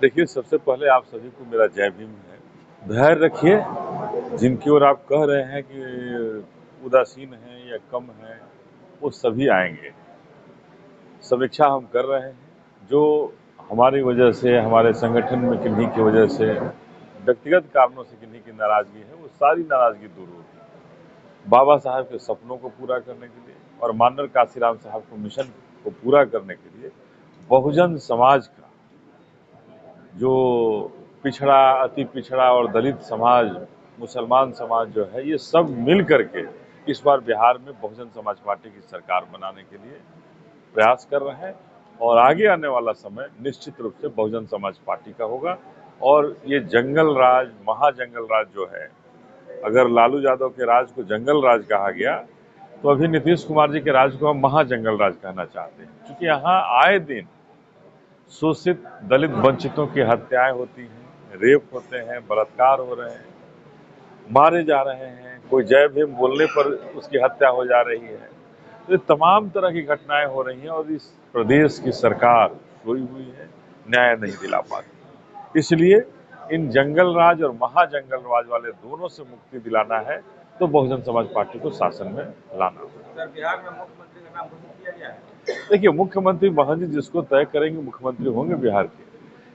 देखिए, सबसे पहले आप सभी को मेरा जय भीम है। धैर्य रखिए, जिनकी ओर आप कह रहे हैं कि उदासीन हैं या कम हैं, वो सभी आएँगे। समीक्षा हम कर रहे हैं, जो हमारी वजह से, हमारे संगठन में किन्हीं की वजह से, व्यक्तिगत कारणों से किन्हीं की नाराज़गी है, वो सारी नाराज़गी दूर होगी। बाबा साहब के सपनों को पूरा करने के लिए और माननीय काशीराम साहब के मिशन को पूरा करने के लिए बहुजन समाज का जो पिछड़ा, अति पिछड़ा और दलित समाज, मुसलमान समाज जो है, ये सब मिल करके इस बार बिहार में बहुजन समाज पार्टी की सरकार बनाने के लिए प्रयास कर रहे हैं और आगे आने वाला समय निश्चित रूप से बहुजन समाज पार्टी का होगा। और ये जंगल राज, महाजंगल राज जो है, अगर लालू यादव के राज को जंगल राज कहा गया, तो अभी नीतीश कुमार जी के राज को हम महाजंगल राज कहना चाहते हैं, क्योंकि यहाँ आए दिन शोषित दलित वंचितों की हत्याएं होती हैं, रेप होते हैं, बलात्कार हो रहे हैं, मारे जा रहे हैं, कोई जय भीम बोलने पर उसकी हत्या हो जा रही है। तो ये तमाम तरह की घटनाएं हो रही हैं और इस प्रदेश की सरकार सोई हुई है, न्याय नहीं दिला पाती। इसलिए इन जंगल राज और महाजंगल राज वाले दोनों से मुक्ति दिलाना है, तो बहुजन समाज पार्टी को शासन में लाना होगा। सर, बिहार में मुख्यमंत्री का नाम घोषित किया गया है। देखिए, मुख्यमंत्री महंत जी जिसको तय करेंगे मुख्यमंत्री होंगे बिहार के,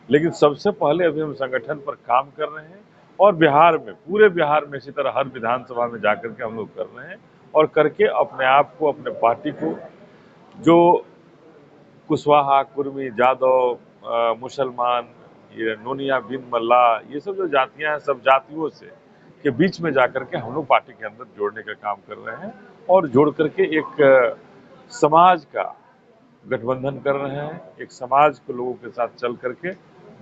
लेकिन सबसे पहले अभी हम संगठन पर काम कर रहे हैं और बिहार में, पूरे बिहार में इसी तरह हर विधानसभा में जाकर के हम लोग कर रहे हैं और करके अपने आप को, अपने पार्टी को, जो कुशवाहा, कुर्मी, जादव, मुसलमान, ये नोनिया, बिन मल्ला, ये सब जो जातियां हैं, सब जातियों से के बीच में जाकर के हम लोग पार्टी के अंदर जोड़ने का काम कर रहे हैं और जोड़ करके एक समाज का गठबंधन कर रहे हैं, एक समाज के लोगों के साथ चल करके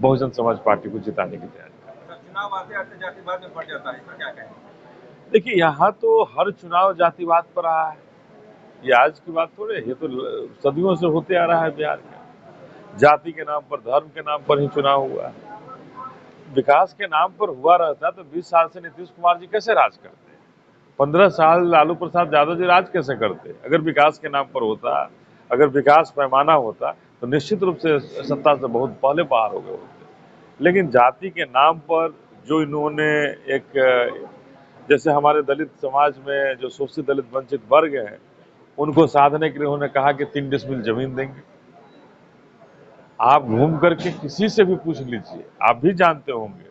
बहुजन समाज पार्टी को जिताने की तैयारी कर रहे हैं। चुनाव आते आते जातिवाद में बढ़ जाता है, इसका क्या कहेंगे? देखिए, यहाँ तो हर चुनाव जातिवाद पर रहा है, ये आज की बात थोड़े, ये तो सदियों से होते आ रहा है बिहार में। जाति के नाम पर, धर्म के नाम पर ही चुनाव हुआ है। विकास के नाम पर हुआ रहता तो 20 साल से नीतीश कुमार जी कैसे राज करते? 15 साल लालू प्रसाद यादव जी राज कैसे करते? अगर विकास के नाम पर होता, अगर विकास पैमाना होता, तो निश्चित रूप से सत्ता से बहुत पहले बाहर हो गए होते। लेकिन जाति के नाम पर जो इन्होंने एक, जैसे हमारे दलित समाज में जो शोषित दलित वंचित वर्ग हैं, उनको साधने के लिए उन्होंने कहा कि 3 डिसमिल जमीन देंगे। आप घूम करके किसी से भी पूछ लीजिए, आप भी जानते होंगे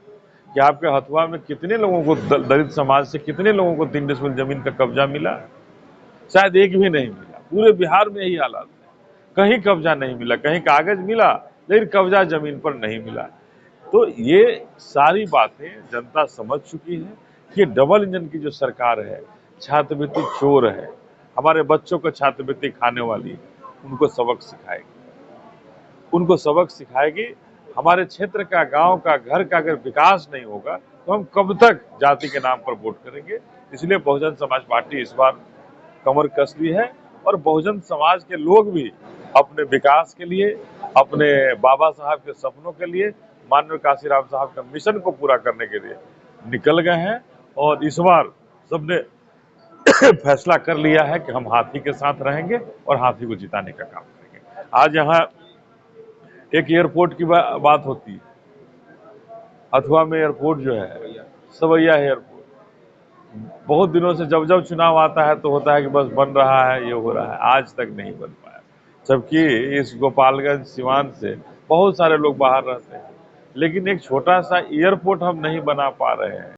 कि आपके हथुआ में कितने लोगों को, दलित समाज से कितने लोगों को 3 डिसमिल जमीन का कब्जा मिला? शायद एक भी नहीं मिला। पूरे बिहार में यही हालात है, कहीं कब्जा नहीं मिला, कहीं कागज मिला लेकिन कब्जा जमीन पर नहीं मिला। तो ये सारी बातें जनता समझ चुकी है कि डबल इंजन की जो सरकार है, छात्रवृत्ति चोर है, हमारे बच्चों को छात्रवृत्ति खाने वाली, उनको सबक सिखाएगी, उनको सबक सिखाएगी। हमारे क्षेत्र का, गांव का, घर का अगर विकास नहीं होगा तो हम कब तक जाति के नाम पर वोट करेंगे? इसलिए बहुजन समाज पार्टी इस बार कमर कस ली है और बहुजन समाज के लोग भी अपने विकास के लिए, अपने बाबा साहब के सपनों के लिए, माननीय काशीराम साहब के मिशन को पूरा करने के लिए निकल गए हैं। और इस बार सबने फैसला कर लिया है कि हम हाथी के साथ रहेंगे और हाथी को जिताने का काम करेंगे। आज यहाँ एक एयरपोर्ट की बात होती है, अथवा में एयरपोर्ट जो है, सवैया एयरपोर्ट, बहुत दिनों से जब जब चुनाव आता है तो होता है कि बस बन रहा है, ये हो रहा है, आज तक नहीं बन पाया। जबकि इस गोपालगंज, सिवान से बहुत सारे लोग बाहर रहते हैं, लेकिन एक छोटा सा एयरपोर्ट हम नहीं बना पा रहे हैं।